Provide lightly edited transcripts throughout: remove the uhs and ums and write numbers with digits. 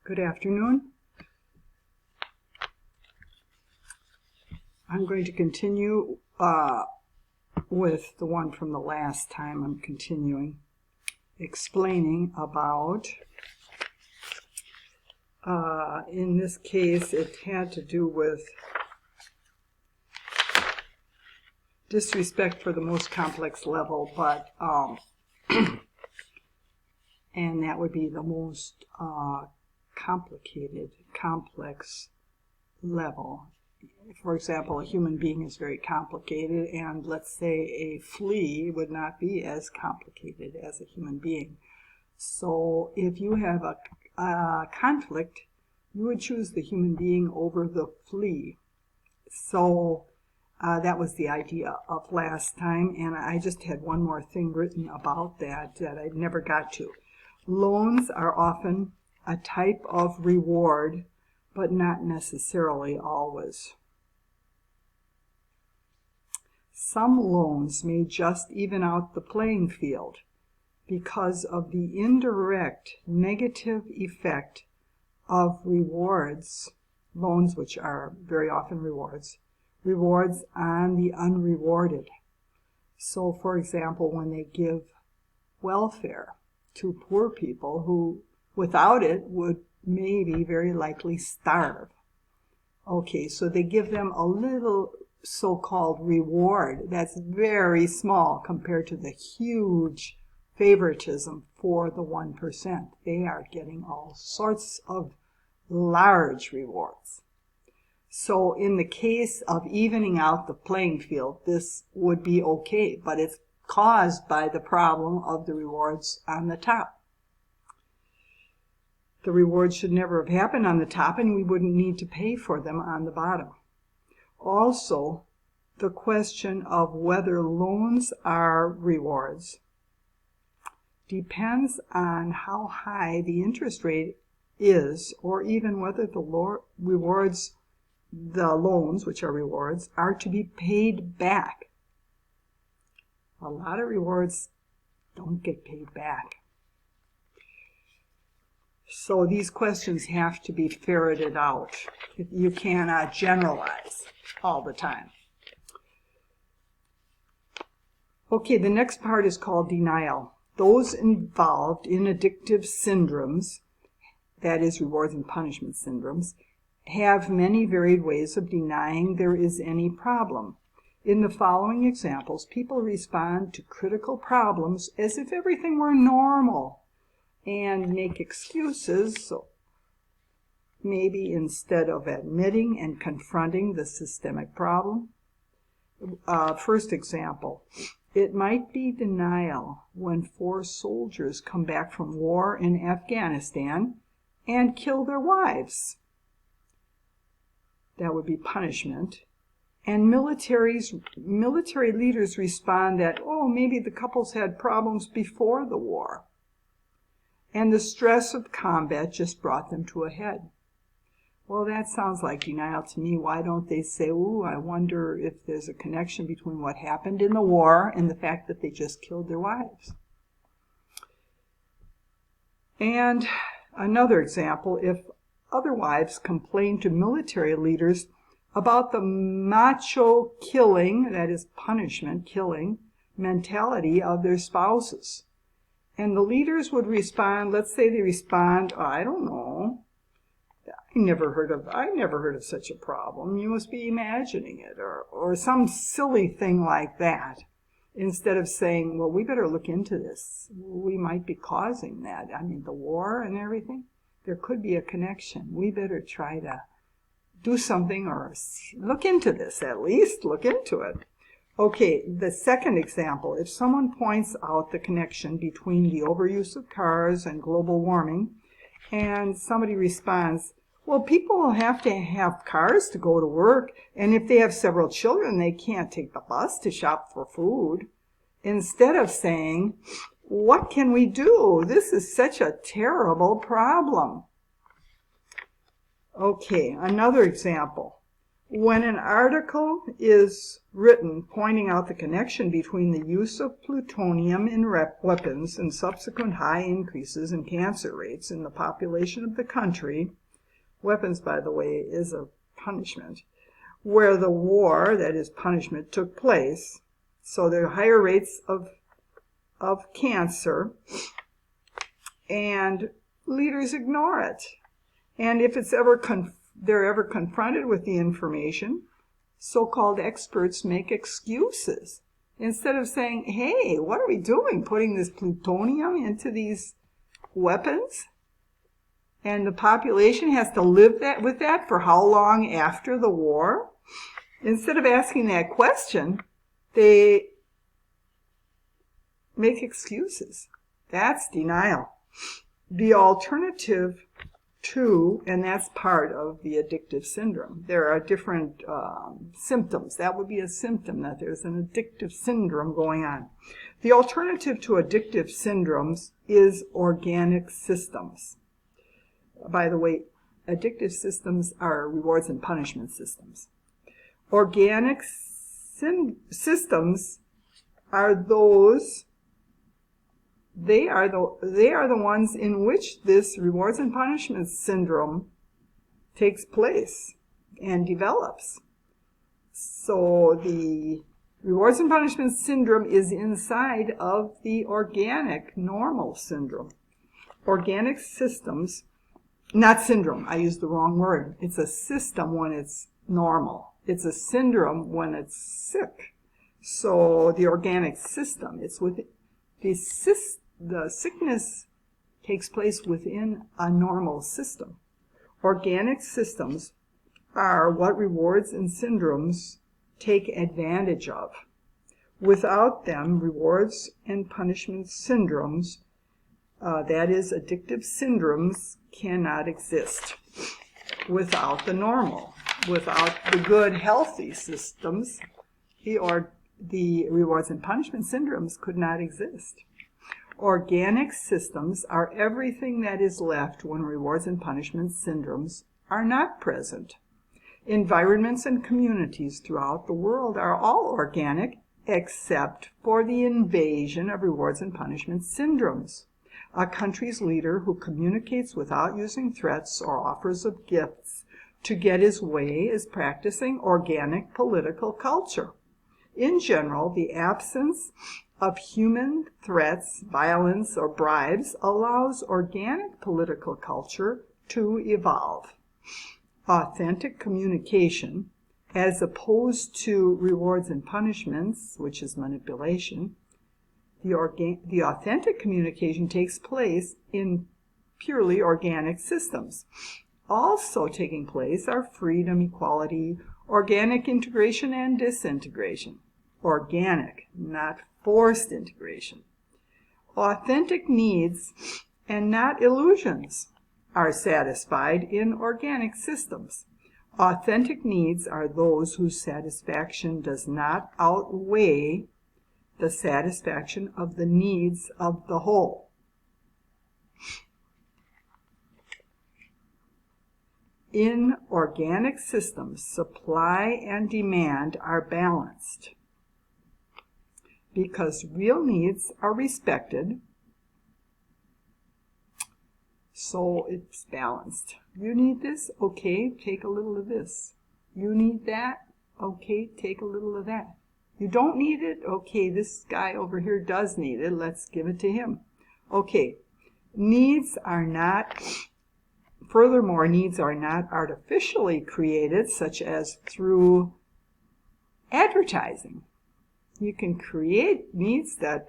Good afternoon. I'm going to continue with the one from the last time. I'm continuing explaining about, in this case, it had to do with disrespect for the most complex level, but and that would be the most complex level. For example, a human being is very complicated, and let's say a flea would not be as complicated as a human being. So if you have a conflict, you would choose the human being over the flea. So that was the idea of last time, and I just had one more thing written about that I never got to. Loans are often a type of reward, but not necessarily always. Some loans may just even out the playing field because of the indirect negative effect of rewards, loans which are very often rewards on the unrewarded. So, for example, when they give welfare to poor people who without it would maybe very likely starve. Okay, so they give them a little so-called reward that's very small compared to the huge favoritism for the 1%. They are getting all sorts of large rewards. So in the case of evening out the playing field, this would be okay, but it's caused by the problem of the rewards on the top. The rewards should never have happened on the top, and we wouldn't need to pay for them on the bottom. Also, the question of whether loans are rewards depends on how high the interest rate is, or even whether the loans, which are rewards, are to be paid back. A lot of rewards don't get paid back. So these questions have to be ferreted out. You cannot generalize all the time. Okay, the next part is called denial. Those involved in addictive syndromes, that is, rewards and punishment syndromes, have many varied ways of denying there is any problem. In the following examples, people respond to critical problems as if everything were normal and make excuses, so maybe instead of admitting and confronting the systemic problem. First example, it might be denial when 4 soldiers come back from war in Afghanistan and kill their wives. That would be punishment. And military leaders respond that, oh, maybe the couples had problems before the war, and the stress of combat just brought them to a head. Well, that sounds like denial to me. Why don't they say, ooh, I wonder if there's a connection between what happened in the war and the fact that they just killed their wives? And another example, if other wives complain to military leaders about the macho killing, that is punishment, killing, mentality of their spouses. And the leaders would respond, let's say they respond, I don't know, I never heard of such a problem. You must be imagining it, or some silly thing like that. Instead of saying, well, we better look into this. We might be causing that. I mean, the war and everything. There could be a connection. We better try to do something or look into this, at least look into it. Okay, the second example, if someone points out the connection between the overuse of cars and global warming, and somebody responds, well, people will have to have cars to go to work, and if they have several children, they can't take the bus to shop for food. Instead of saying, what can we do? This is such a terrible problem. Okay, another example. When an article is written pointing out the connection between the use of plutonium in weapons and subsequent high increases in cancer rates in the population of the country, weapons, by the way, is a punishment, where the war, that is punishment, took place, so there are higher rates of cancer, and leaders ignore it. And if it's they're ever confronted with the information, so-called experts make excuses. Instead of saying, hey, what are we doing, putting this plutonium into these weapons? And the population has to live with that for how long after the war? Instead of asking that question, they make excuses. That's denial. The alternative to, and that's part of the addictive syndrome. There are different symptoms. That would be a symptom that there's an addictive syndrome going on. The alternative to addictive syndromes is organic systems. By the way, addictive systems are rewards and punishment systems. Organic systems are those. They are the ones in which this rewards and punishment syndrome takes place and develops. So the rewards and punishment syndrome is inside of the organic normal syndrome. Organic systems, not syndrome, I used the wrong word. It's a system when it's normal. It's a syndrome when it's sick. So the organic system, it's with the sickness takes place within a normal system. Organic systems are what rewards and syndromes take advantage of. Without them, rewards and punishment syndromes, that is, addictive syndromes, cannot exist. Without the normal, without the good, healthy systems, the rewards and punishment syndromes could not exist. Organic systems are everything that is left when rewards and punishment syndromes are not present. Environments and communities throughout the world are all organic except for the invasion of rewards and punishment syndromes. A country's leader who communicates without using threats or offers of gifts to get his way is practicing organic political culture. In general, the absence of human threats, violence, or bribes allows organic political culture to evolve. Authentic communication, as opposed to rewards and punishments, which is manipulation, the authentic communication takes place in purely organic systems. Also taking place are freedom, equality, organic integration, and disintegration. Organic, not forced integration. Authentic needs and not illusions are satisfied in organic systems. Authentic needs are those whose satisfaction does not outweigh the satisfaction of the needs of the whole. In organic systems, supply and demand are balanced because real needs are respected, so it's balanced. You need this? Okay, take a little of this. You need that? Okay, take a little of that. You don't need it? Okay, this guy over here does need it. Let's give it to him. Okay, furthermore, needs are not artificially created, such as through advertising. You can create needs that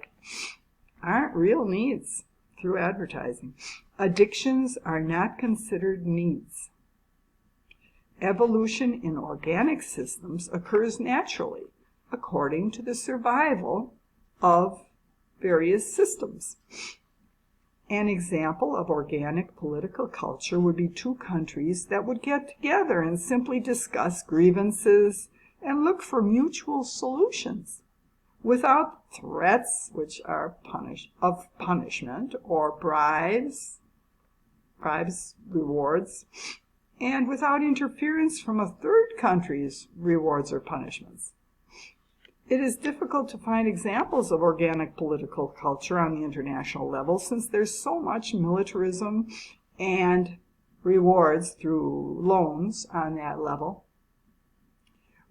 aren't real needs through advertising. Addictions are not considered needs. Evolution in organic systems occurs naturally, according to the survival of various systems. An example of organic political culture would be two countries that would get together and simply discuss grievances and look for mutual solutions without threats, which are punishment, or bribes, rewards, and without interference from a third country's rewards or punishments. It is difficult to find examples of organic political culture on the international level since there's so much militarism and rewards through loans on that level.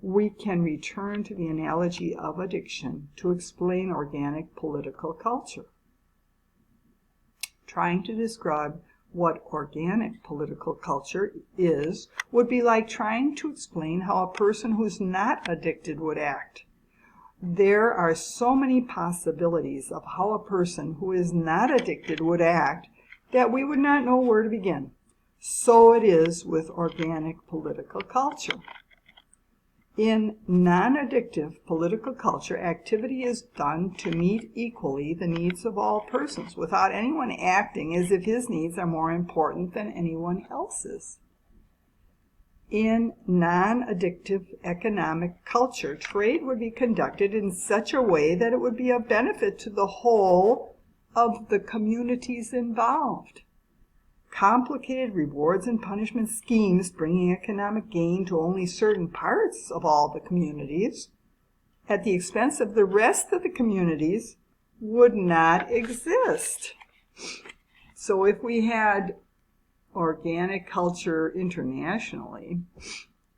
We can return to the analogy of addiction to explain organic political culture. Trying to describe what organic political culture is would be like trying to explain how a person who's not addicted would act. There are so many possibilities of how a person who is not addicted would act that we would not know where to begin. So it is with organic political culture. In non-addictive political culture, activity is done to meet equally the needs of all persons, without anyone acting as if his needs are more important than anyone else's. In non-addictive economic culture, trade would be conducted in such a way that it would be of benefit to the whole of the communities involved. Complicated rewards and punishment schemes bringing economic gain to only certain parts of all the communities at the expense of the rest of the communities would not exist. So if we had organic culture internationally,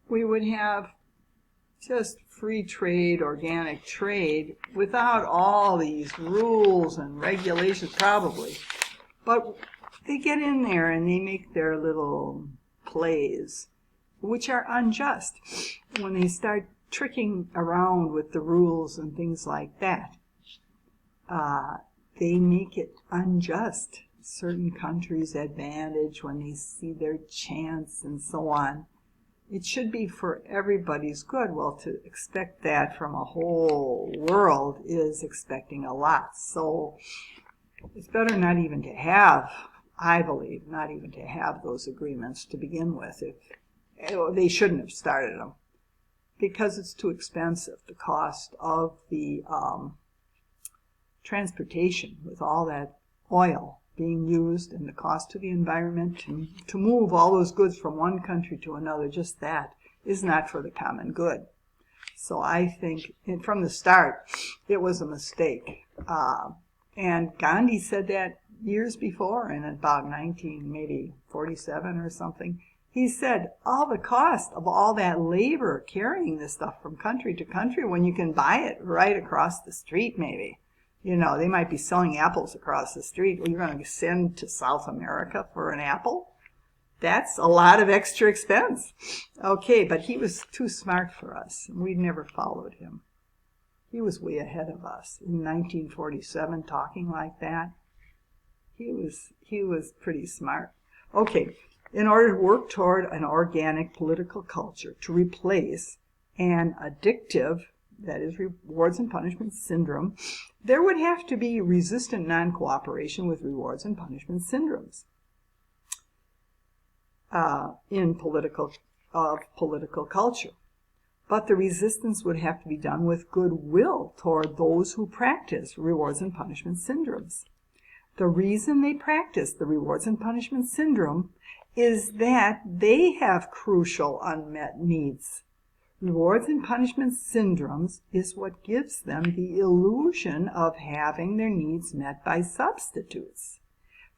we would have just free trade, organic trade, without all these rules and regulations, probably. But they get in there and they make their little plays, which are unjust. When they start tricking around with the rules and things like that, they make it unjust. Certain countries' advantage when they see their chance and so on. It should be for everybody's good. Well, to expect that from a whole world is expecting a lot. So it's better not even to have, I believe, not even to have those agreements to begin with. They shouldn't have started them because it's too expensive. The cost of the transportation with all that oil being used and the cost to the environment to move all those goods from one country to another, just that is not for the common good. So I think from the start it was a mistake. And Gandhi said that years before, in about 1947 or something. He said, all the cost of all that labor carrying this stuff from country to country when you can buy it right across the street maybe. You know, they might be selling apples across the street. Well, you're going to send to South America for an apple? That's a lot of extra expense. Okay, but he was too smart for us. We never followed him. He was way ahead of us in 1947 talking like that. He was pretty smart. Okay, in order to work toward an organic political culture to replace an addictive, that is rewards and punishment syndrome, there would have to be resistant non-cooperation with rewards and punishment syndromes in political culture. But the resistance would have to be done with goodwill toward those who practice rewards and punishment syndromes. The reason they practice the rewards and punishment syndrome is that they have crucial unmet needs. Rewards and punishment syndromes is what gives them the illusion of having their needs met by substitutes.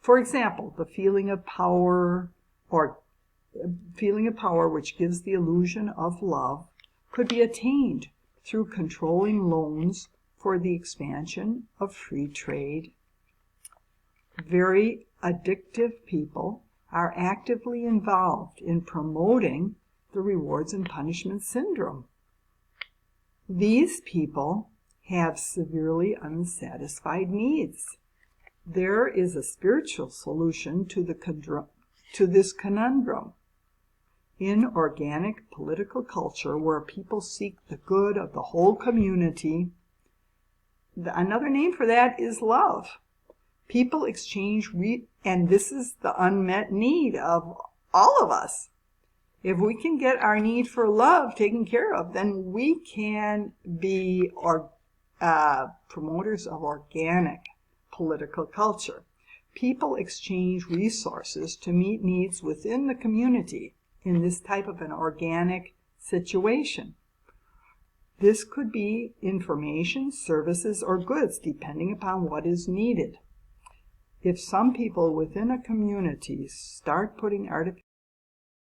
For example, the feeling of power which gives the illusion of love could be attained through controlling loans for the expansion of free trade. Very addictive people are actively involved in promoting the rewards and punishment syndrome. These people have severely unsatisfied needs. There is a spiritual solution to this conundrum. In organic political culture, where people seek the good of the whole community, another name for that is love. People exchange, and this is the unmet need of all of us. If we can get our need for love taken care of, then we can be promoters of organic political culture. People exchange resources to meet needs within the community in this type of an organic situation. This could be information, services, or goods, depending upon what is needed. If some people within a community start putting artificial